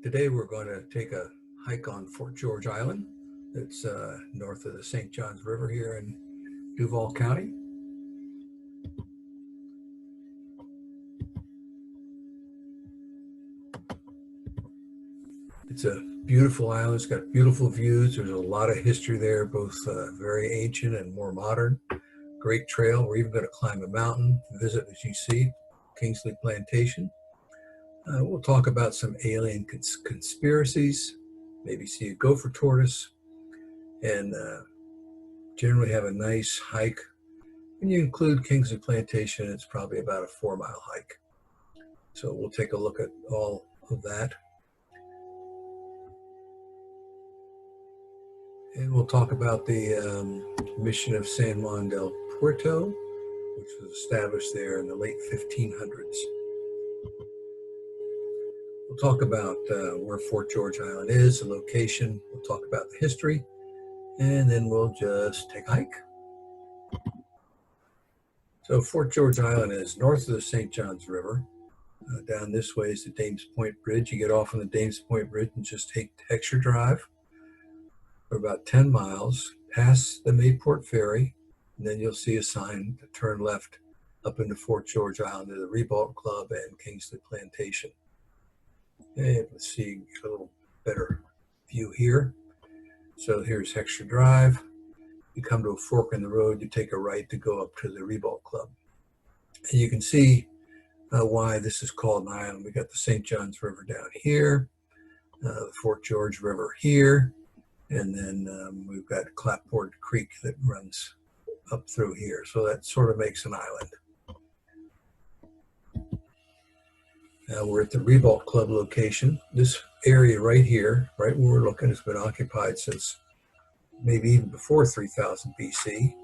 Today we're going to take a hike on Fort George Island. It's north of the St. Johns River here in Duval County. It's a beautiful island. It's got beautiful views. There's a lot of history there, both very ancient and more modern. Great trail. We're even going to climb a mountain, visit, as you see, Kingsley Plantation. We'll talk about some alien conspiracies, maybe see a gopher tortoise, and generally have a nice hike. When you include Kingsley Plantation, it's probably about a 4-mile hike. So we'll take a look at all of that. And we'll talk about the mission of San Juan del Puerto, which was established there in the late 1500s. We'll talk about where Fort George Island is, the location. We'll talk about the history, and then we'll just take a hike. So Fort George Island is north of the St. Johns River. Down this way is the Dames Point Bridge. You get off on the Dames Point Bridge and just take HikeFtGeorge Drive for about 10 miles, past the Mayport Ferry, and then you'll see a sign to turn left up into Fort George Island to the Ribault Club and Kingsley Plantation. And let's see, get a little better view here. So here's HikeFtGeorge Drive. You come to a fork in the road, you take a right to go up to the Ribault Club. And you can see why this is called an island. We got the St. Johns River down here, the Fort George River here, and then we've got Clapboard Creek that runs up through here. So that sort of makes an island. Now we're at the Ribault Club location. This area right here, right where we're looking, has been occupied since maybe even before 3000 BC.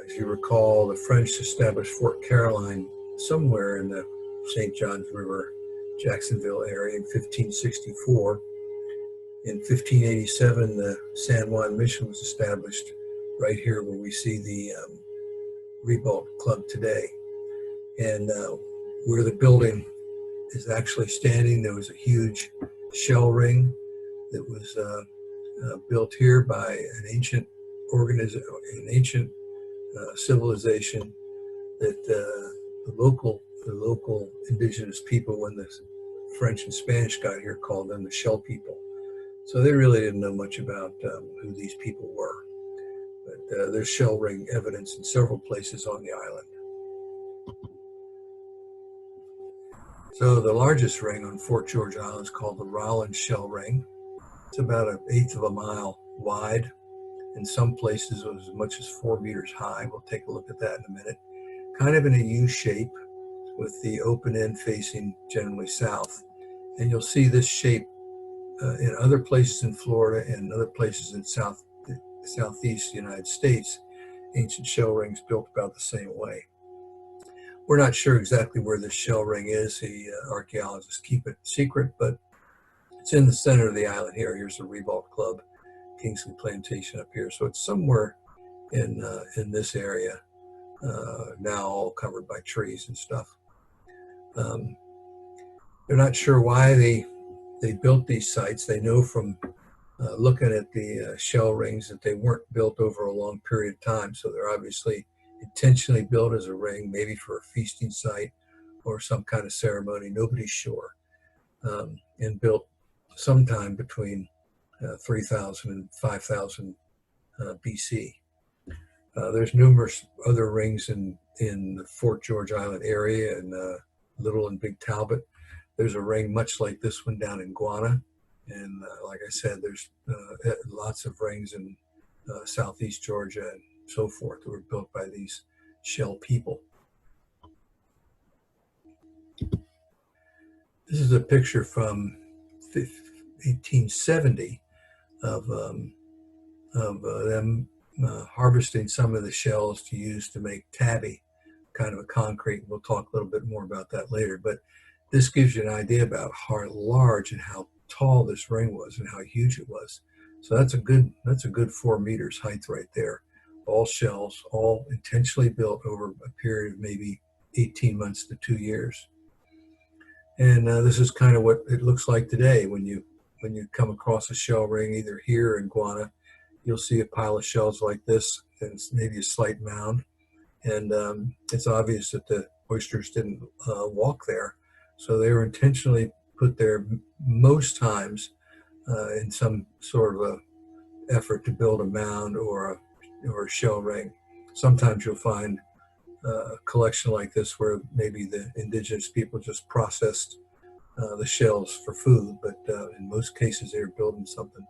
As you recall, the French established Fort Caroline somewhere in the St. Johns River, Jacksonville area in 1564. In 1587, the San Juan Mission was established right here where we see the Ribault Club today. And where the building is actually standing, there was a huge shell ring that was built here by an ancient civilization that the local indigenous people, when the French and Spanish got here, called them the Shell People. So they really didn't know much about who these people were. But there's shell ring evidence in several places on the island. So the largest ring on Fort George Island is called the Rollins Shell Ring. It's about 1/8 of a mile wide. In some places it was as much as 4 meters high. We'll take a look at that in a minute. Kind of in a U shape with the open end facing generally south. And you'll see this shape in other places in Florida and other places in southeast United States. Ancient shell rings built about the same way. We're not sure exactly where this shell ring is. The archaeologists keep it secret, but it's in the center of the island here. Here's the Ribault Club, Kingsley Plantation up here. So it's somewhere in this area, now all covered by trees and stuff. They're not sure why they built these sites. They know from looking at the shell rings that they weren't built over a long period of time. So they're obviously intentionally built as a ring, maybe for a feasting site or some kind of ceremony. Nobody's sure. And built sometime between 3000 and 5000 BC. There's numerous other rings in the Fort George Island area, and Little and Big Talbot. There's a ring much like this one down in Guana. And like I said, there's lots of rings in southeast Georgia and so forth that were built by these shell people. This is a picture from 1870 of them harvesting some of the shells to use to make tabby, kind of a concrete. We'll talk a little bit more about that later, but this gives you an idea about how large and how tall this ring was and how huge it was. So that's a good 4 meters height right there. All shells, all intentionally built over a period of maybe 18 months to 2 years. And this is kind of what it looks like today when you come across a shell ring, either here in Guana, you'll see a pile of shells like this, and it's maybe a slight mound. And it's obvious that the oysters didn't walk there. So they were intentionally put there most times in some sort of a effort to build a mound or a shell ring. Sometimes you'll find a collection like this where maybe the indigenous people just processed the shells for food, but in most cases they were building something.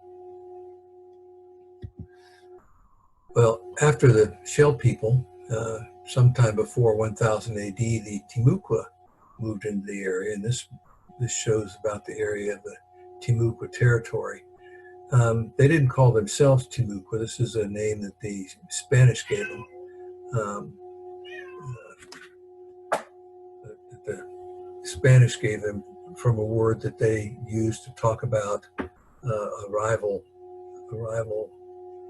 Well, after the shell people, sometime before 1000 AD, the Timucua moved into the area, and this shows about the area of the Timucua territory. They didn't call themselves Timucua. This is a name that the Spanish gave them. The Spanish gave them from a word that they used to talk about a rival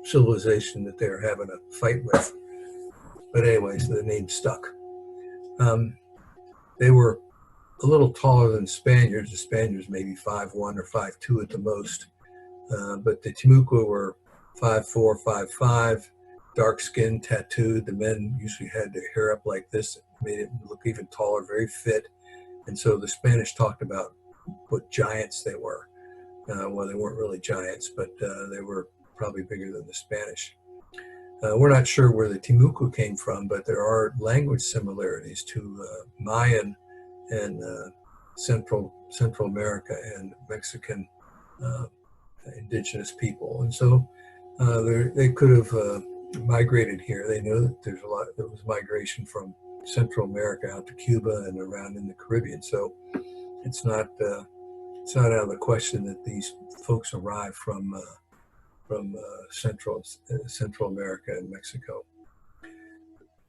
civilization that they were having a fight with. But anyway, so the name stuck. They were a little taller than Spaniards. The Spaniards maybe 5'1" or 5'2" at the most. But the Timucua were 5'4", 5'5", dark skinned, tattooed. The men usually had their hair up like this. It made it look even taller, very fit. And so the Spanish talked about what giants they were. Well, they weren't really giants, but they were probably bigger than the Spanish. We're not sure where the Timucua came from, but there are language similarities to Mayan and Central America and Mexican indigenous people. And so they could have migrated here. They know that there was migration from Central America out to Cuba and around in the Caribbean. So it's not out of the question that these folks arrived from Central America and Mexico.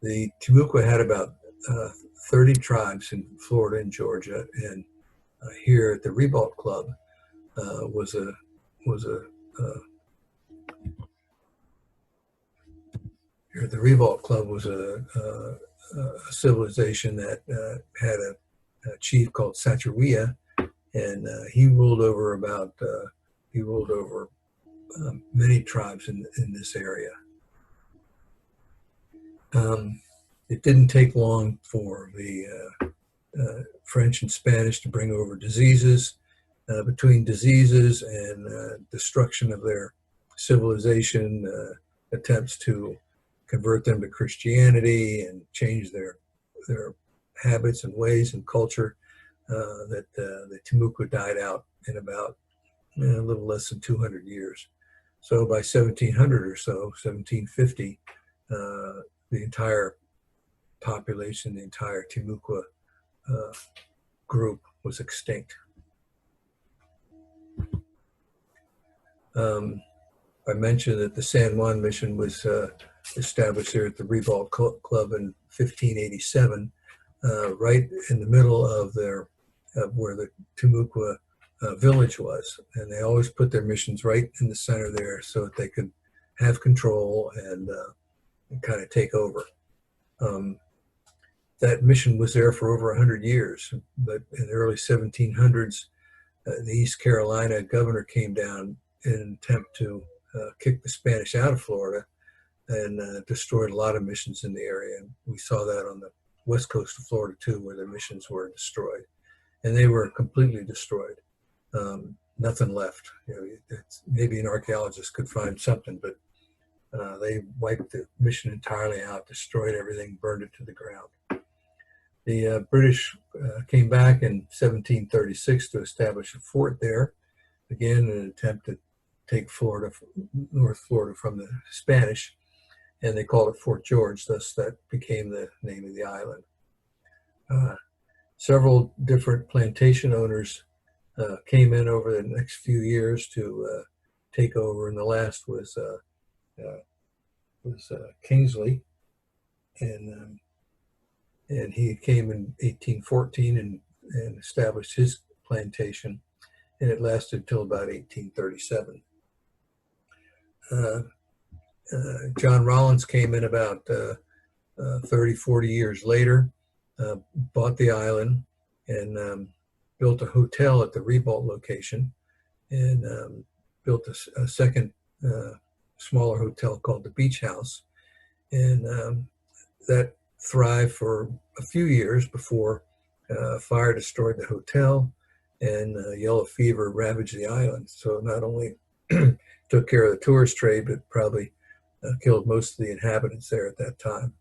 The Timucua had about 30 tribes in Florida and Georgia, and here at the Ribault Club was a civilization that had a chief called Sacharia, and he ruled over many tribes in this area. It didn't take long for the French and Spanish to bring over diseases. Between diseases and destruction of their civilization, attempts to convert them to Christianity and change their habits and ways and culture, that the Timucua died out in about a little less than 200 years. So by 1700 or so, 1750, the entire population, the entire Timucua group was extinct. I mentioned that the San Juan mission was established here at the Ribault Club in 1587, right in the middle of where the Timucua village was. And they always put their missions right in the center there so that they could have control and kind of take over. That mission was there for over 100 years, but in the early 1700s, the East Carolina governor came down in an attempt to kick the Spanish out of Florida and destroyed a lot of missions in the area. And we saw that on the west coast of Florida too, where the missions were destroyed. And they were completely destroyed. Nothing left. Maybe an archaeologist could find something, but they wiped the mission entirely out, destroyed everything, burned it to the ground. The British came back in 1736 to establish a fort there, again in an attempt to take North Florida from the Spanish, and they called it Fort George, thus that became the name of the island. Several different plantation owners came in over the next few years to take over, and the last was Kingsley, and he came in 1814 and established his plantation, and it lasted until about 1837. John Rollins came in about 30, 40 years later, bought the island, and built a hotel at the Ribault location, and built a second smaller hotel called the Beach House. And that thrived for a few years before fire destroyed the hotel, and yellow fever ravaged the island. So not only took care of the tourist trade, but probably killed most of the inhabitants there at that time.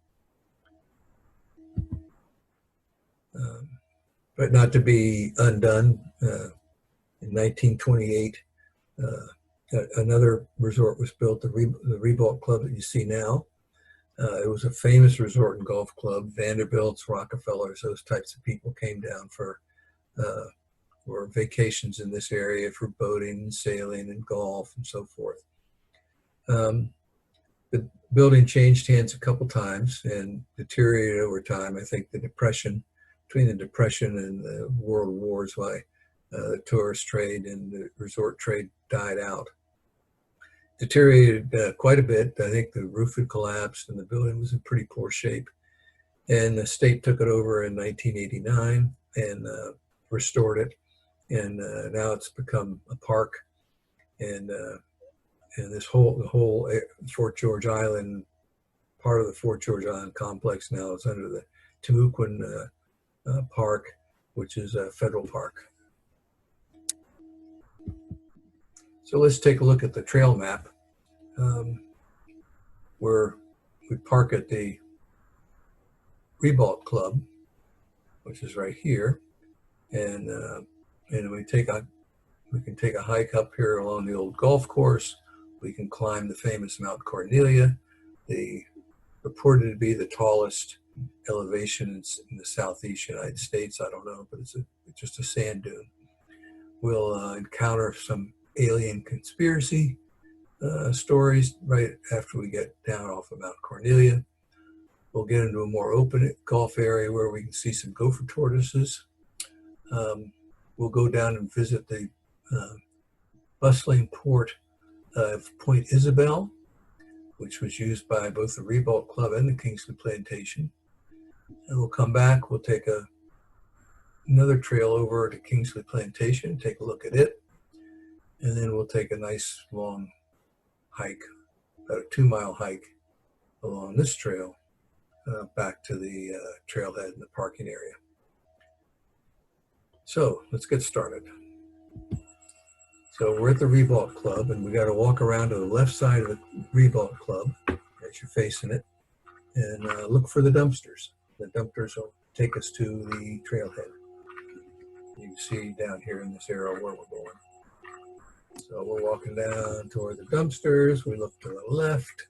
But not to be undone, in 1928, another resort was built, the Ribault Club that you see now. It was a famous resort and golf club. Vanderbilts, Rockefellers, those types of people came down for vacations in this area, for boating and sailing and golf and so forth. The building changed hands a couple times and deteriorated over time. I think between the Depression and the World Wars, why the tourist trade and the resort trade died out. Deteriorated quite a bit. I think the roof had collapsed and the building was in pretty poor shape. And the state took it over in 1989 and restored it. And now it's become a park. And the whole Fort George Island, part of the Fort George Island complex now is under the Timucuan Park, which is a federal park. So let's take a look at the trail map, where we park at the Ribault Club, which is right here, and we can take a hike up here along the old golf course. We can climb the famous Mount Cornelia, reported to be the tallest elevation in the southeast United States. I don't know, but it's just a sand dune. We'll encounter some alien conspiracy stories right after we get down off of Mount Cornelia. We'll get into a more open golf area where we can see some gopher tortoises. We'll go down and visit the bustling port of Point Isabel, which was used by both the Ribault Club and the Kingsley Plantation. And we'll come back, we'll take another trail over to Kingsley Plantation, take a look at it, and then we'll take a nice long hike, about a 2-mile hike along this trail back to the trailhead in the parking area. So let's get started. So we're at the Ribault Club, and we got to walk around to the left side of the Ribault Club as you're facing it, and look for the dumpsters. The dumpsters will take us to the trailhead. You can see down here in this arrow where we're going. So we're walking down toward the dumpsters. We look to the left,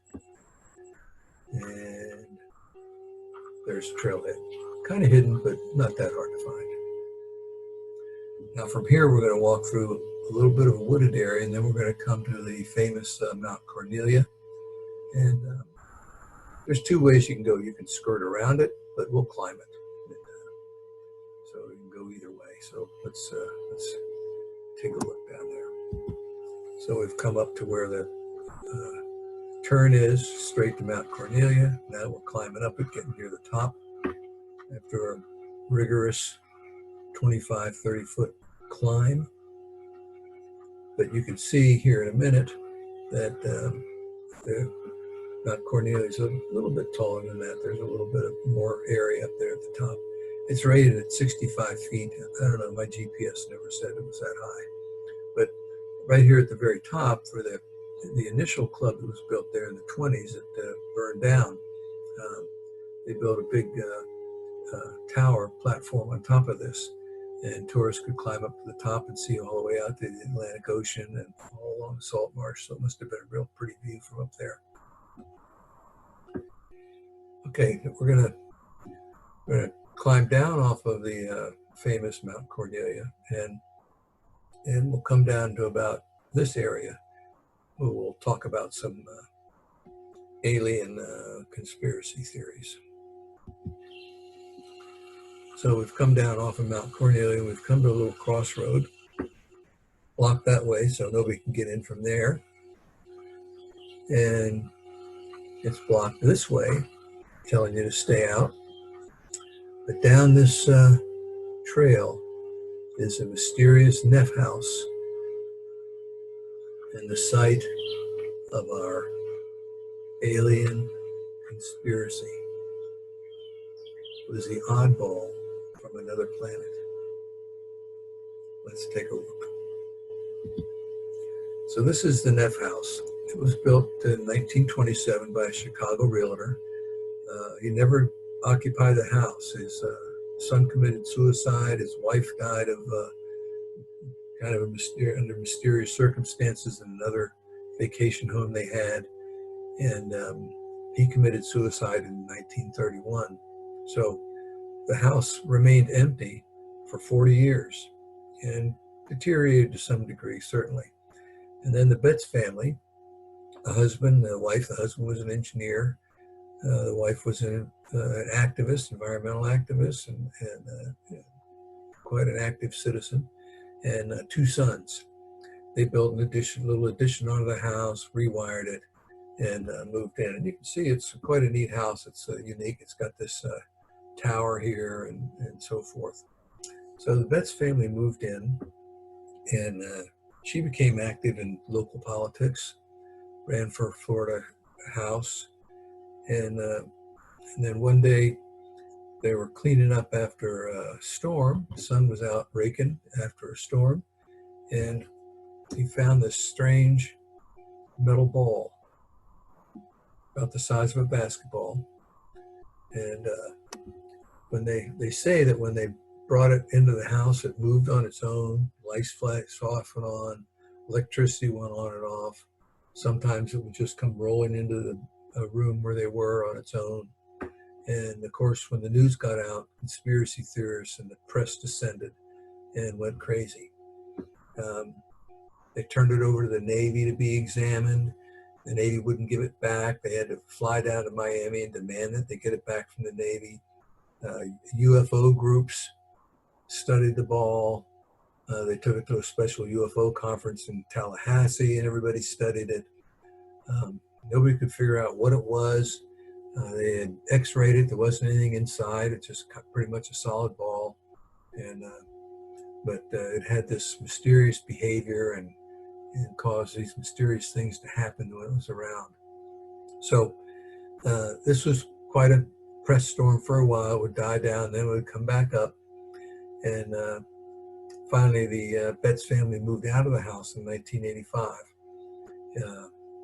and there's the trailhead. Kind of hidden, but not that hard to find. Now from here, we're going to walk through a little bit of a wooded area, and then we're going to come to the famous Mount Cornelia. And there's 2 ways you can go. You can skirt around it, but we'll climb it. And, so you can go either way. So let's take a look down there. So we've come up to where the turn is, straight to Mount Cornelia. Now we're climbing up it, getting near the top after a rigorous 25, 30-foot climb. But you can see here in a minute that Mount Cornelia is a little bit taller than that. There's a little bit of more area up there at the top. It's rated at 65 feet. I don't know, my GPS never said it was that high. But right here at the very top, for the initial club that was built there in the 20s that burned down, they built a big tower platform on top of this, and tourists could climb up to the top and see all the way out to the Atlantic Ocean and all along the salt marsh. So it must have been a real pretty view from up there. Okay, we're gonna climb down off of the famous Mount Cornelia, and we'll come down to about this area. We'll talk about some alien conspiracy theories. So we've come down off of Mount Cornelia, and we've come to a little crossroad, blocked that way so nobody can get in from there. And it's blocked this way, telling you to stay out. But down this trail, is a mysterious Neff house and the site of our alien conspiracy. It was the oddball from another planet. Let's take a look. So this is the Neff house. It was built in 1927 by a Chicago realtor. He never occupied the house. His son committed suicide. His wife died of kind of under mysterious circumstances in another vacation home they had. And he committed suicide in 1931. So the house remained empty for 40 years and deteriorated to some degree, certainly. And then the Betts family, a husband, a wife, the husband was an engineer. The wife was an activist, environmental activist, and quite an active citizen, and 2 sons. They built an little addition onto the house, rewired it, and moved in. And you can see it's quite a neat house. It's unique. It's got this tower here and so forth. So the Betts family moved in, and she became active in local politics, ran for Florida House, and then one day they were cleaning up after a storm. The son was out raking after a storm, and he found this strange metal ball about the size of a basketball. And when they say that when they brought it into the house, it moved on its own, lights flashed off and on, electricity went on and off. Sometimes it would just come rolling into a room where they were on its own. And of course, when the news got out, conspiracy theorists and the press descended and went crazy. They turned it over to the Navy to be examined. The Navy wouldn't give it back. They had to fly down to Miami and demand that they get it back from the Navy. UFO groups studied the ball. They took it to a special UFO conference in Tallahassee, and everybody studied it. Nobody could figure out what it was. They had X-rayed it. There wasn't anything inside. It's just pretty much a solid ball, and but it had this mysterious behavior and caused these mysterious things to happen when it was around. So this was quite a press storm for a while. It would die down, then it would come back up, and finally the Betts family moved out of the house in 1985.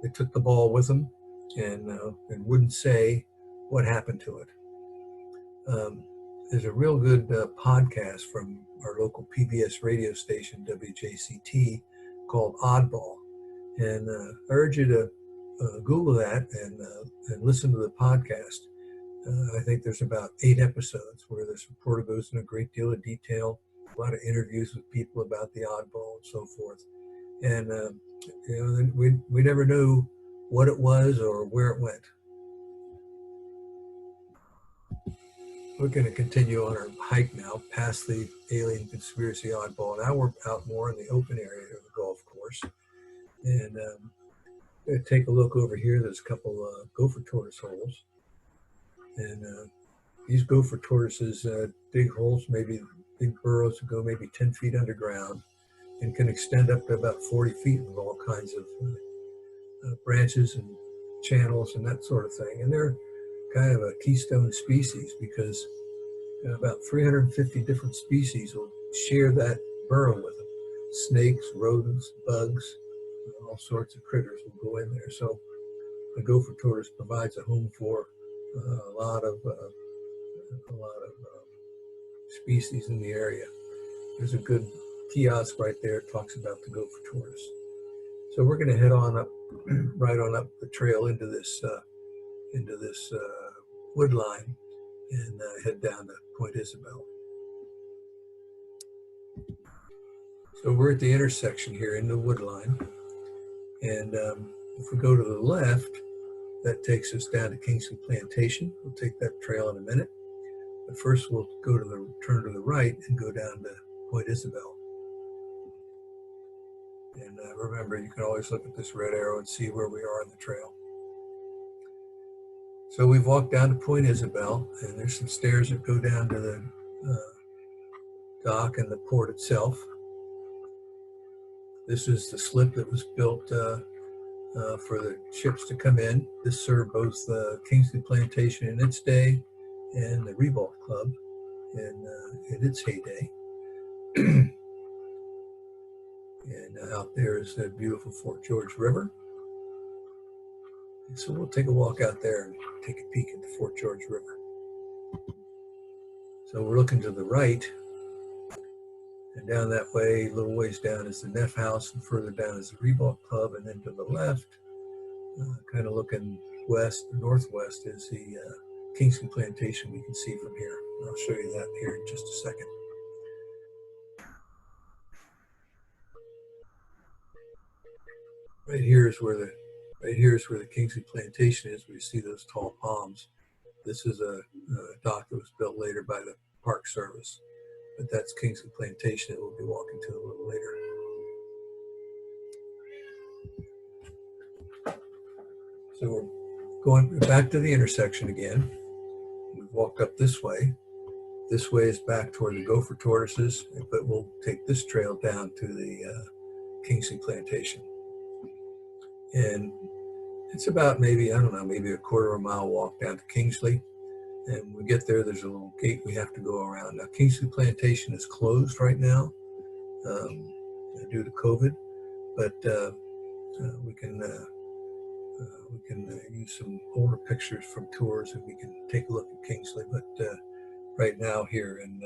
They took the ball with them and wouldn't say what happened to it. There's a real good podcast from our local PBS radio station, WJCT, called Oddball. And I urge you to Google that and listen to the podcast. I think there's about 8 episodes where this reporter goes in a great deal of detail, a lot of interviews with people about the oddball and so forth. And we never knew what it was or where it went. We're going to continue on our hike now, past the alien conspiracy oddball. Now we're out more in the open area of the golf course. And going to take a look over here. There's a couple gopher tortoise holes. And these gopher tortoises dig holes, maybe big burrows that go maybe 10 feet underground and can extend up to about 40 feet with all kinds of branches and channels and that sort of thing. And they're kind of a keystone species because about 350 different species will share that burrow with them. Snakes, rodents, bugs, all sorts of critters will go in there. So the gopher tortoise provides a home for a lot of species in the area. There's a good kiosk right there that talks about the gopher tortoise. So we're going to head on up, right on up the trail into this wood line and head down to Point Isabel. So we're at the intersection here in the wood line, and if we go to the left, that takes us down to Kingsley Plantation. We'll take that trail in a minute, but first we'll turn to the right and go down to Point Isabel. And remember, you can always look at this red arrow and see where we are on the trail. So we've walked down to Point Isabel, and there's some stairs that go down to the dock and the port itself. This is the slip that was built for the ships to come in. This served both Kingsley Plantation in its day and the Revolve Club in its heyday. And out there is the beautiful Fort George River. And so we'll take a walk out there and take a peek at the Fort George River. So we're looking to the right, and down that way, a little ways down is the Neff House, and further down is the Revolve Club, and then to the left, kind of looking west, northwest, is the Kingsley Plantation we can see from here. I'll show you that here in just a second. Right here is where the Kingsley Plantation is. Where you see those tall palms. This is a dock that was built later by the Park Service, but that's Kingsley Plantation that we'll be walking to a little later. So we're going back to the intersection again. We've walked up this way. This way is back toward the gopher tortoises, but we'll take this trail down to the Kingsley Plantation. And it's about maybe, I don't know, maybe a quarter of a mile walk down to Kingsley. And when we get there, there's a little gate we have to go around. Now, Kingsley Plantation is closed right now due to COVID, but we can use some older pictures from tours and we can take a look at Kingsley. But right now here in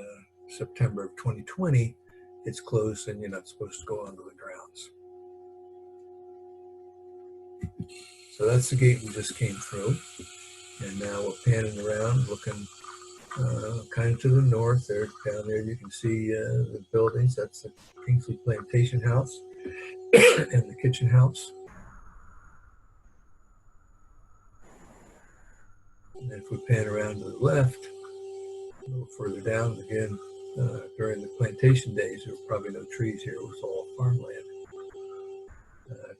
September of 2020, it's closed and you're not supposed to go onto the grounds. So that's the gate we just came through. And now we're panning around, looking kind of to the north. There, down there, you can see the buildings. That's the Kingsley Plantation House and the kitchen house. And if we pan around to the left, a little further down, again, during the plantation days, there were probably no trees here. It was all farmland.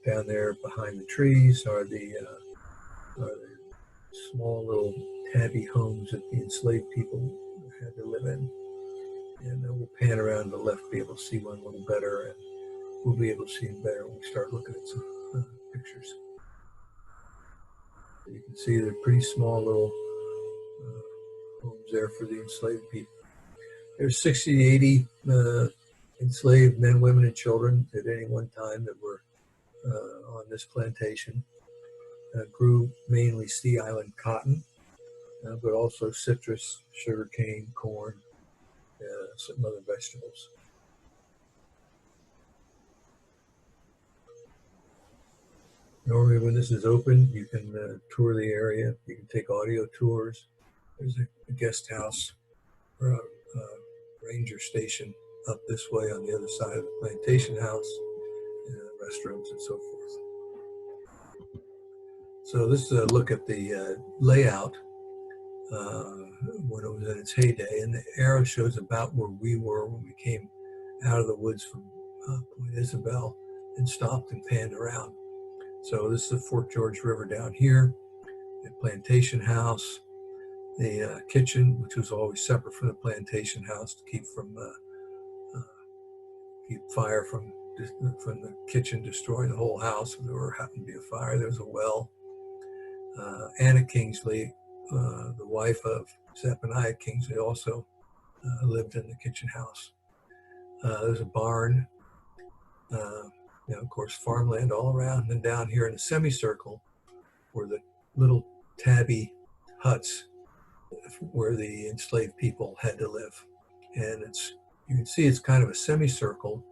Down there behind the trees are the small little tabby homes that the enslaved people had to live in. And we'll pan around to the left, be able to see one a little better, and we'll be able to see them better when we start looking at some pictures. You can see they're pretty small little homes there for the enslaved people. There's 60 to 80 enslaved men, women, and children at any one time that were on this plantation. Grew mainly Sea Island cotton, but also citrus, sugarcane, corn, some other vegetables. Normally when this is open, you can tour the area. You can take audio tours. There's a guest house or a ranger station up this way on the other side of the plantation house, restrooms and so forth. So this is a look at the layout when it was in its heyday, and the arrow shows about where we were when we came out of the woods from Point Isabel and stopped and panned around. So this is the Fort George River down here, the plantation house, the kitchen, which was always separate from the plantation house to keep fire from the kitchen destroying the whole house. If there happened to be a fire, there was a well. Anna Kingsley, the wife of Zephaniah Kingsley, also lived in the kitchen house. There's a barn, of course, farmland all around. And down here in a semicircle were the little tabby huts where the enslaved people had to live. And you can see it's kind of a semicircle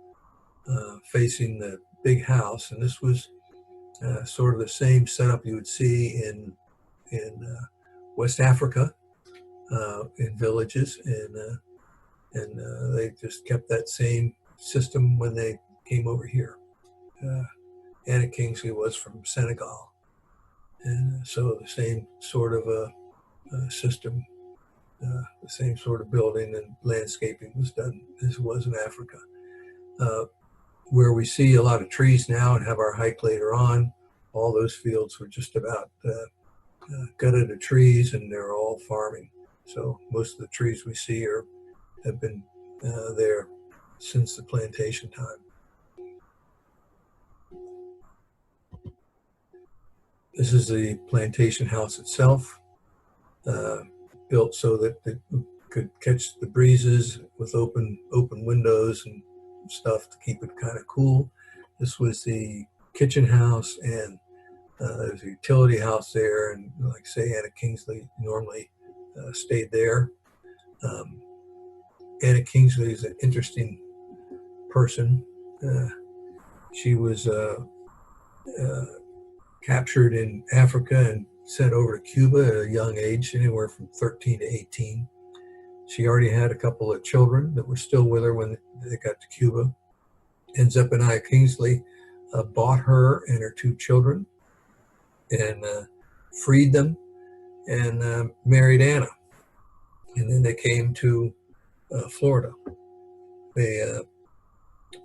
facing the big house. And this was sort of the same setup you would see in West Africa, in villages, and they just kept that same system when they came over here. Anna Kingsley was from Senegal, and so the same sort of a system, the same sort of building and landscaping was done as was in Africa. Where we see a lot of trees now and have our hike later on, all those fields were just about gutted of trees, and they're all farming. So most of the trees we see have been there since the plantation time. This is the plantation house itself, built so that it could catch the breezes with open windows and stuff to keep it kind of cool. This was the kitchen house, and there's a utility house there, and like say Anna Kingsley normally stayed there. Anna Kingsley is an interesting person. She was captured in Africa and sent over to Cuba at a young age, anywhere from 13 to 18. She already had a couple of children that were still with her when they got to Cuba. And Zephaniah Kingsley bought her and her 2 children and freed them and married Anna. And then they came to Florida. They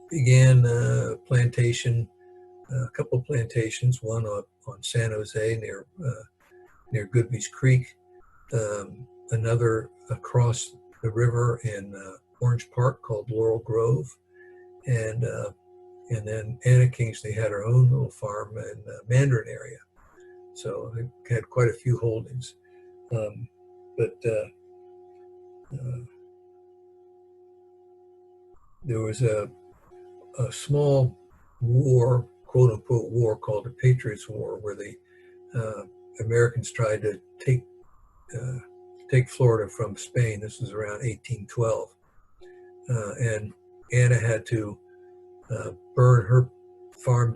began a plantation, a couple of plantations, one on San Jose near Goodby's Creek, another across the river in Orange Park called Laurel Grove, and then Anna Kingsley had her own little farm in the Mandarin area. So they had quite a few holdings. There was a small war, quote unquote war, called the Patriots' War, where the Americans tried to take Florida from Spain. This was around 1812. And Anna had to burn her farm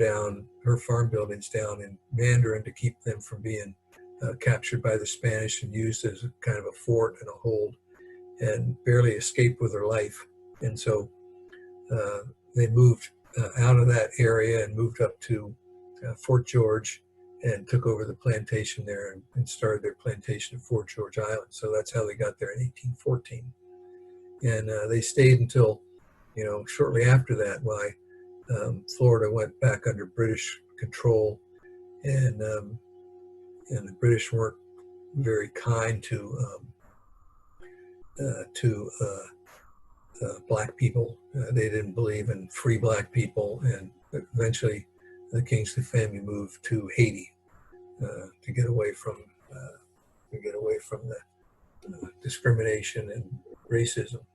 buildings down in Mandarin to keep them from being captured by the Spanish and used as a kind of a fort and a hold, and barely escaped with her life. And so they moved out of that area and moved up to Fort George and took over the plantation there and started their plantation at Fort George Island. So that's how they got there in 1814. And they stayed until, shortly after that, why Florida went back under British control, and the British weren't very kind to black people. They didn't believe in free black people, and eventually the Kingsley family moved to Haiti to get away from the discrimination and racism.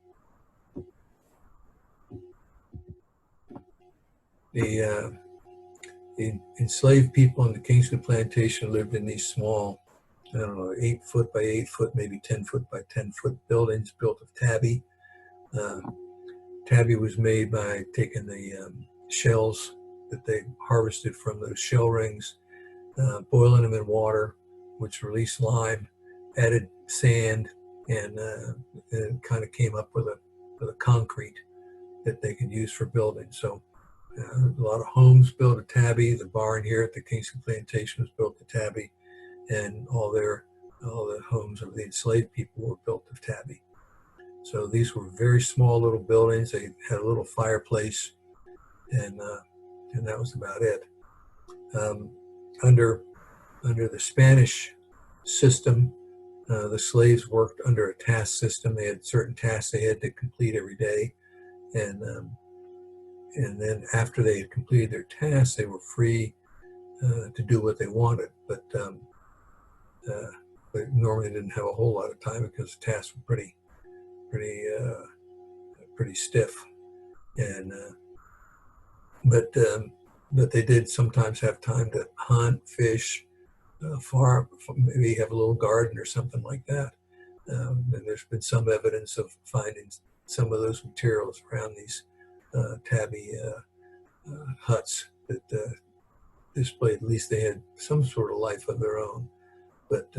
The enslaved people on the Kingsley plantation lived in these small, 8 foot by 8 foot, maybe 10 foot by 10 foot buildings built of tabby. Tabby was made by taking the shells that they harvested from those shell rings, boiling them in water, which released lime, added sand, and it kind of came up with a concrete that they could use for building. So a lot of homes built of tabby. The barn here at the Kingsley plantation was built of tabby, and all the homes of the enslaved people were built of tabby. So these were very small little buildings. They had a little fireplace, and that was about it. Under the Spanish system, the slaves worked under a task system. They had certain tasks they had to complete every day, and then after they had completed their tasks, they were free to do what they wanted. But they normally didn't have a whole lot of time because the tasks were pretty stiff, and but they did sometimes have time to hunt, fish, farm, maybe have a little garden or something like that. And there's been some evidence of finding some of those materials around these tabby huts that displayed at least they had some sort of life of their own. But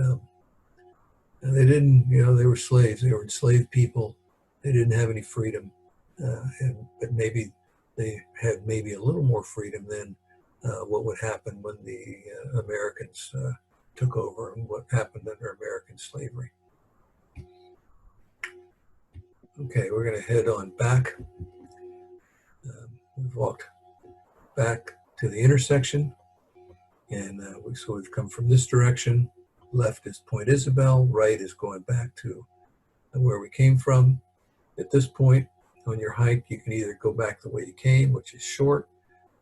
they didn't, they were slaves. They were enslaved people. They didn't have any freedom, but maybe they had maybe a little more freedom than what would happen when the Americans took over and what happened under American slavery. Okay, we're going to head on back. We've walked back to the intersection, and so we've come from this direction. Left is Point Isabel, right is going back to where we came from. At this point, on your hike, you can either go back the way you came, which is short,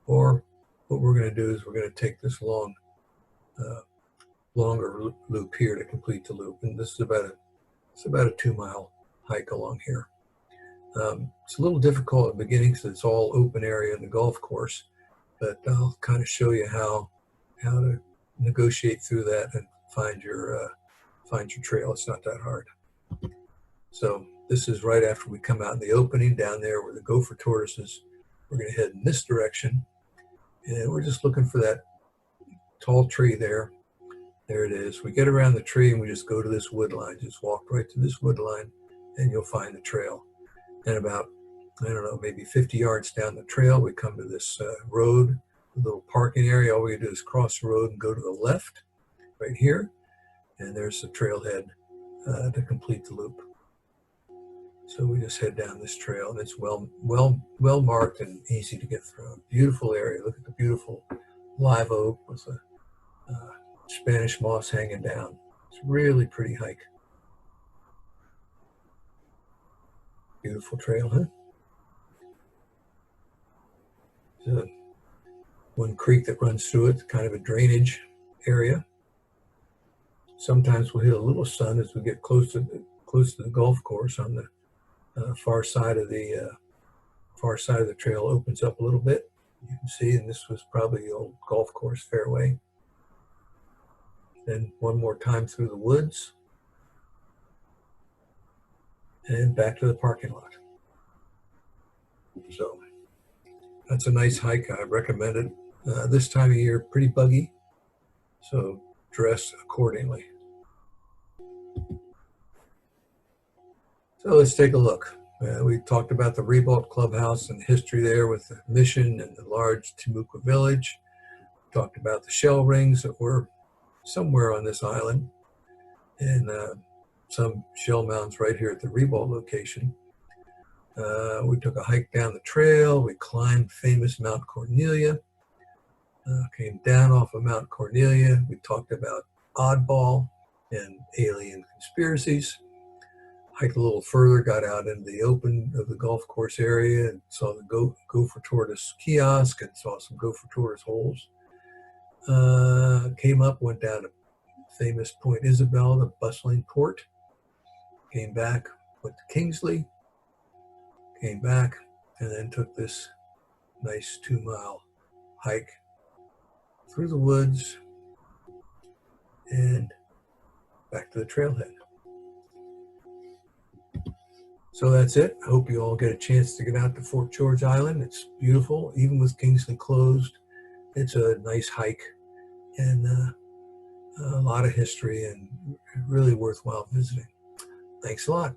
or what we're going to do is we're going to take this longer loop here to complete the loop. And this is about a 2-mile hike along here. It's a little difficult at the beginning because it's all open area in the golf course, but I'll kind of show you how to negotiate through that and find your trail. It's not that hard. So this is right after we come out in the opening down there where the gopher tortoises. We're going to head in this direction, and we're just looking for that tall tree there. There it is. We get around the tree and we just go to this wood line. Just walk right to this wood line and you'll find the trail. And about, I don't know, maybe 50 yards down the trail, we come to this road, a little parking area. All we do is cross the road and go to the left right here. And there's the trailhead to complete the loop. So we just head down this trail, and it's well marked and easy to get through. Beautiful area. Look at the beautiful live oak with a Spanish moss hanging down. It's a really pretty hike. Beautiful trail, huh? There's one creek that runs through it, kind of a drainage area. Sometimes we'll hit a little sun as we get close to the golf course. On the far side of the trail opens up a little bit. You can see, and this was probably the old golf course fairway. Then one more time through the woods and back to the parking lot. So that's a nice hike. I recommend it. This time of year, pretty buggy, so dress accordingly. So let's take a look. We talked about the Ribault Clubhouse and the history there with the mission and the large Timucua village. Talked about the shell rings that were somewhere on this island, and some shell mounds right here at the Ribault location. We took a hike down the trail. We climbed famous Mount Cornelia. Came down off of Mount Cornelia. We talked about Oddball and alien conspiracies. Hiked a little further, got out into the open of the golf course area and saw the gopher tortoise kiosk and saw some gopher tortoise holes. Came up, went down to famous Point Isabel, the bustling port. Came back, went to Kingsley. Came back, and then took this nice 2-mile hike through the woods and back to the trailhead. So that's it. I hope you all get a chance to get out to Fort George Island. It's beautiful, even with Kingsley closed. It's a nice hike and a lot of history and really worthwhile visiting. Thanks a lot.